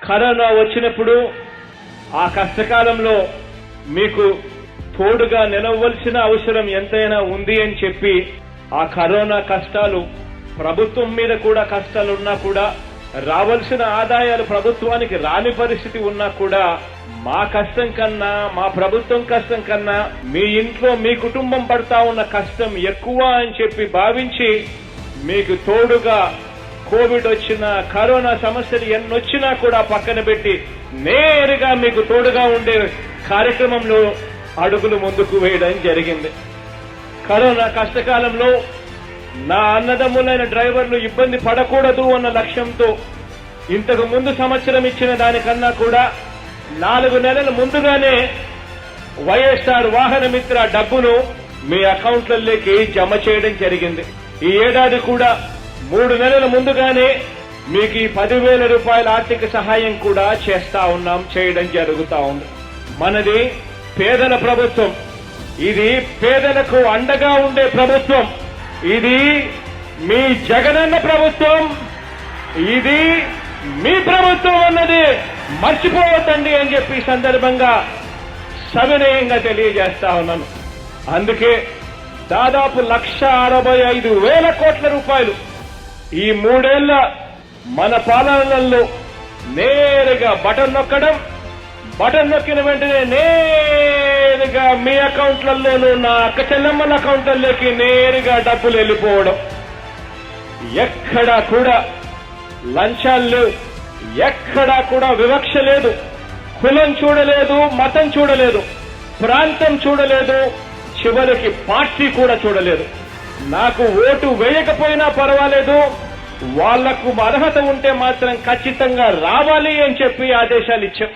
Corona వచ్చినప్పుడు ఆ కష్టకాలంలో మీకు తోడుగా నిలవలసిన అవసరం ఎంతైనా ఉంది అని చెప్పి ఆ కరోనా కష్టాలు ప్రభుత్వం మీద కూడా కష్టాలున్నా కూడా రావాల్సిన ఆదాయాలు ప్రభుత్వానికి రాని పరిస్థితి ఉన్నా కూడా మా కష్టం కన్నా మా ప్రభుత్వం కష్టం కన్నా మీ ఇంట్లో మీ కుటుంబం పడతా ఉన్న కష్టం ఎక్కువ అని చెప్పి భావించి మీకు తోడుగా కోవిడ్ వచ్చినా కరోనా సమస్యలు ఎన్నొచ్చినా కూడా పక్కన పెట్టి నేరుగా మీకు తోడుగా ఉండే కార్యక్రమంలో అడుగులు ముందుకు వేయడం జరిగింది. కరోనా కష్టకాలంలో నా అన్నదమ్ములైన డ్రైవర్లు ఇబ్బంది పడకూడదు అన్న లక్ష్యంతో ఇంతకు ముందు సంవత్సరం ఇచ్చిన దానికన్నా కూడా 4 నెలల ముందుగానే వైఎస్ఆర్ వాహన మిత్ర డబ్బును మీ అకౌంట్లలోకి జమ చేయడం జరిగింది. ఈ ఏడాది కూడా 3 నెలల ముందుగానే మీకు ఈ 10,000 రూపాయల ఆర్థిక సహాయం కూడా చేయడం జరుగుతా ఉంది. మనది పేదల ప్రభుత్వం, ఇది పేదలకు అండగా ఉండే ప్రభుత్వం, ఇది మీ జగనన్న ప్రభుత్వం, ఇది మీ ప్రభుత్వం అన్నది మర్చిపోవద్దండి అని చెప్పి సందర్భంగా సవినయంగా తెలియజేస్తా ఉన్నాను. అందుకే దాదాపు 1,65,000 కోట్ల రూపాయలు ఈ 3 ఏళ్ల మన పాలనలో నేరుగా బటన్ నొక్కిన వెంటనే నేరుగా మీ అకౌంట్లలోనూ నా అక్క చెల్లెమ్మల అకౌంట్లలోకి నేరుగా డబ్బులు వెళ్ళిపోవడం. ఎక్కడా కూడా లంచాలు లేవు, ఎక్కడా కూడా వివక్ష లేదు, కులం చూడలేదు, మతం చూడలేదు, ప్రాంతం చూడలేదు, చివరికి పార్టీ కూడా చూడలేదు. నాకు ఓటు వేయకపోయినా పర్వాలేదు, వాళ్లకు అర్హత ఉంటే మాత్రం ఖచ్చితంగా రావాలి అని చెప్పి ఆదేశాలు ఇచ్చాం.